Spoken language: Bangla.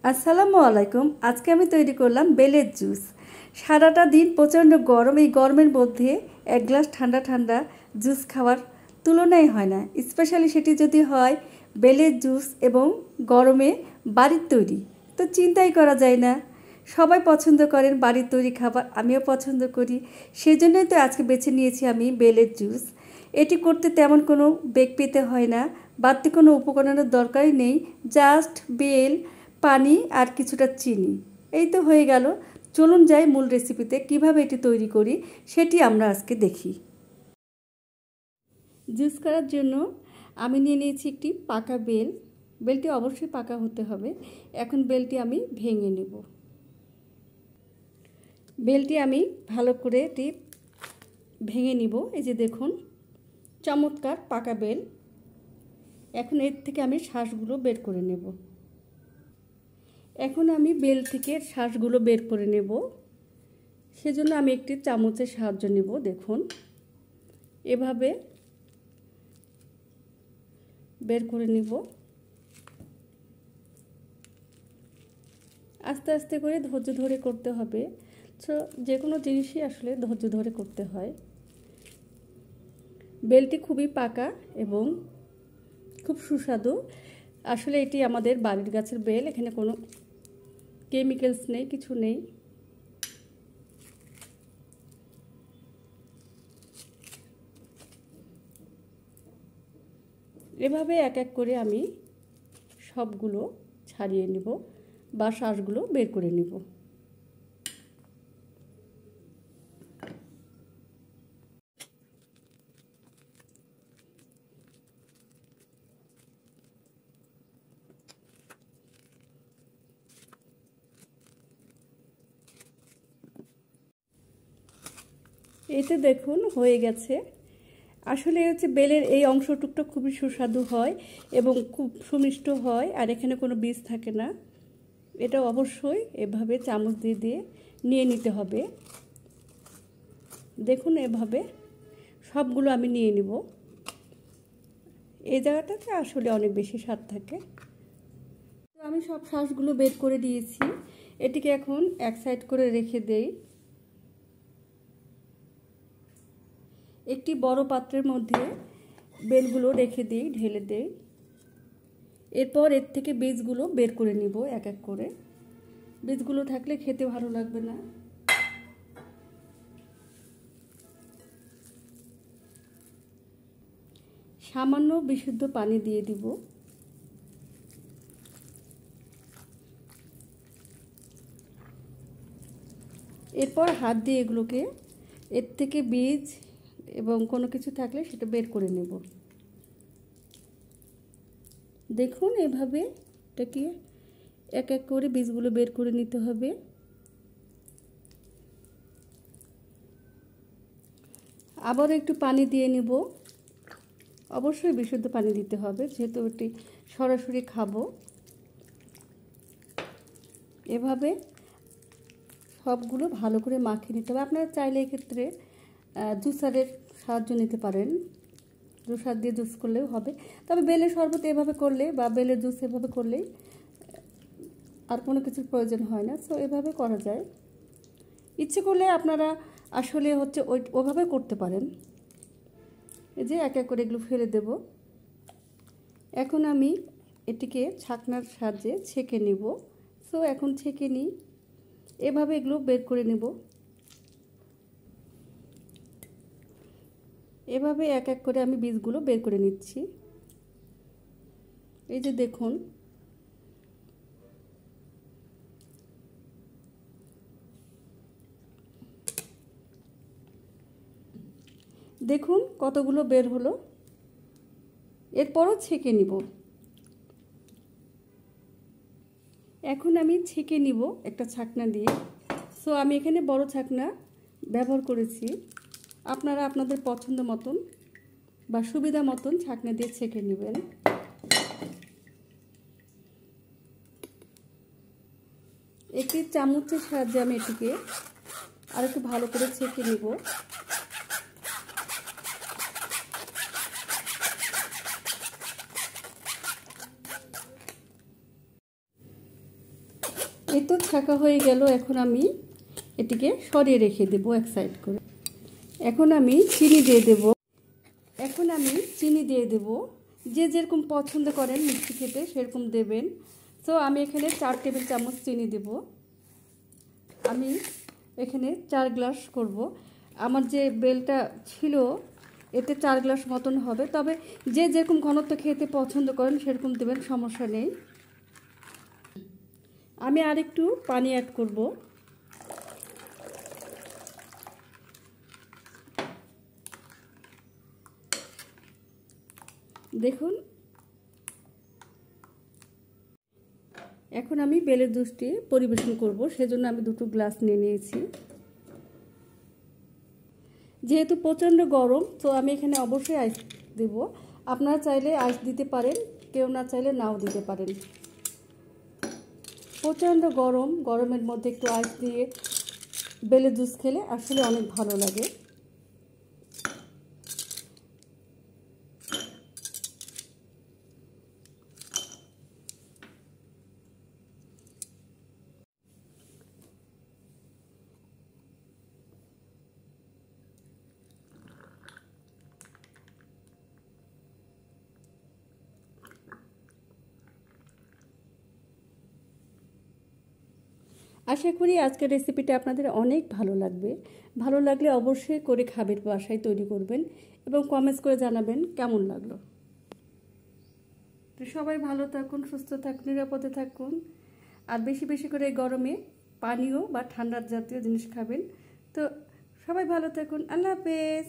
আসসালামু আলাইকুম। আজকে আমি তৈরি করলাম বেলের জুস। সারাটা দিন প্রচণ্ড গরম, এই গরমের মধ্যে এক গ্লাস ঠান্ডা ঠান্ডা জুস খাওয়ার তুলনাই হয় না। স্পেশালি সেটি যদি হয় বেলের জুস এবং গরমে বাড়ির তৈরি, তো চিন্তাই করা যায় না। সবাই পছন্দ করেন বাড়ির তৈরি খাবার, আমিও পছন্দ করি। সেই জন্যই তো আজকে বেছে নিয়েছি আমি বেলের জুস। এটি করতে তেমন কোনো বেগ পেতে হয় না, বাড়তি কোনো উপকরণের দরকারই নেই। জাস্ট বেল, পানি আর কিছুটা চিনি, এই তো হয়ে গেল। চলুন যাই মূল রেসিপিতে, কিভাবে এটি তৈরি করি সেটি আমরা আজকে দেখি। জুস করার জন্য আমি নিয়ে নিয়েছি একটি পাকা বেল। বেলটি অবশ্যই পাকা হতে হবে। এখন বেলটি আমি ভেঙে নেব। বেলটি আমি ভালো করে এটি ভেঙে নিব। এই যে দেখুন, চমৎকার পাকা বেল। এখন এর থেকে আমি শাঁসগুলো বের করে নেব। এখন আমি বেল থেকে শাঁসগুলো বের করে নেব। সেজন্য আমি একটি চামচের সাহায্য নেব। দেখুন, এভাবে বের করে নিব। আস্তে আস্তে করে ধৈর্য ধরে করতে হবে। তো যে কোনো জিনিসই আসলে ধৈর্য ধরে করতে হয়। বেলটি খুবই পাকা এবং খুব সুস্বাদু। আসলে এটি আমাদের বাড়ির গাছের বেল, এখানে কোনো কেমিক্যালস নেই, কিছু নেই। এভাবে এক এক করে আমি সবগুলো ছাড়িয়ে নেব বা শাঁসগুলো বের করে নেব। এতে দেখুন হয়ে গেছে। আসলে হচ্ছে বেলের এই অংশটুকটা খুবই সুস্বাদু হয় এবং খুব সুমিষ্ট হয়, আর এখানে কোনো বীজ থাকে না। এটা অবশ্যই এভাবে চামচ দিয়ে দিয়ে নিয়ে নিতে হবে। দেখুন, এভাবে সবগুলো আমি নিয়ে নিব। এই জায়গাটাতে আসলে অনেক বেশি স্বাদ থাকে। তো আমি সব শাঁসগুলো বের করে দিয়েছি। এটিকে এখন এক সাইড করে রেখে দেই। একটি বড় পাত্রের মধ্যে বেলগুলো রেখে দিই, ঢেলে দেই। এরপর এর থেকে বীজগুলো বের করে নিব এক এক করে। বীজগুলো থাকলে খেতে ভালো লাগবে না। সামান্য বিশুদ্ধ পানি দিয়ে দিব। এরপর হাত দিয়ে এগুলোকে, এর থেকে বীজ এবং কোনো কিছু থাকলে সেটা বের করে নেব। দেখুন, এভাবে এটাকে এক এক করে বীজগুলো বের করে নিতে হবে। আবার একটু পানি দিয়ে নেব। অবশ্যই বিশুদ্ধ পানি দিতে হবে, যেহেতু এটি সরাসরি খাবো। এভাবে সবগুলো ভালো করে মাখিয়ে নিতে হবে। আপনারা চাইলে এক্ষেত্রে জুসারের সাহায্য নিতে পারেন, জুসার দিয়ে জুস করলেও হবে। তবে বেলের শরবত এভাবে করলে বা বেলের জুস এভাবে করলেই আর কোনো কিছুর প্রয়োজন হয় না। সো এভাবে করা যায়। ইচ্ছে করলে আপনারা আসলে হচ্ছে ওভাবে করতে পারেন। এই যে এক এক করে এগুলো ফেলে দেব। এখন আমি এটিকে ছাকনার সাহায্যে ছেঁকে নেব। সো এখন ছেঁকে নিই। এভাবে এগুলো বের করে নেব। এভাবে এক এক করে আমি বীজগুলো বের করে নিচ্ছি। এই যে দেখুন, দেখুন কতগুলো বের হলো। এরপরও ছেঁকে নিব। এখন আমি ছেঁকে নিব একটা ছাকনা দিয়ে। সো আমি এখানে বড় ছাকনা ব্যবহার করেছি। আপনারা আপনাদের পছন্দ মতন বা সুবিধা মতন ছাকনা দিয়ে ছেঁকে নেবেন। একটি চামচের সাহায্যে আমি এটিকে আর একটু ভালো করে ছেঁকে নিব। এই তো ছাঁকা হয়ে গেল। এখন আমি এটিকে সরিয়ে রেখে দেব এক সাইড করে। এখন আমি চিনি দিয়ে দেব। যে যেরকম পছন্দ করেন মিষ্টি খেতে সেরকম দেবেন। তো আমি এখানে 4 টেবিল চামচ চিনি দেব। আমি এখানে 4 গ্লাস করব। আমার যে বেলটা ছিল এতে 4 গ্লাস মতন হবে, তবে যে যেরকম ঘনত্ব খেতে পছন্দ করেন সেরকম দেবেন, সমস্যা নেই। আমি আর একটু পানি অ্যাড করব। দেখুন, এখন আমি বেলের জুসটি পরিবেশন করব, সেজন্য আমি 2টো গ্লাস নিয়ে নিয়েছি। যেহেতু প্রচণ্ড গরম, তো আমি এখানে অবশ্যই আইস দেব। আপনারা চাইলে আইস দিতে পারেন, কেউ না চাইলে নাও দিতে পারেন। প্রচণ্ড গরমের মধ্যে একটু আইস দিয়ে বেলের জুস খেলে আসলে অনেক ভালো লাগে। আশা করি আজকের রেসিপিটা আপনাদের অনেক ভালো লাগবে। ভালো লাগলে অবশ্যই করে খাবেন, বাসায় তৈরি করবেন এবং কমেন্টস করে জানাবেন কেমন লাগলো। তো সবাই ভালো থাকুন, সুস্থ থাকুন, নিরাপদে থাকুন। আর বেশি বেশি করে গরমে পানীয় বা ঠান্ডা জাতীয় জিনিস খাবেন। তো সবাই ভালো থাকুন। আল্লাহ হাফেজ।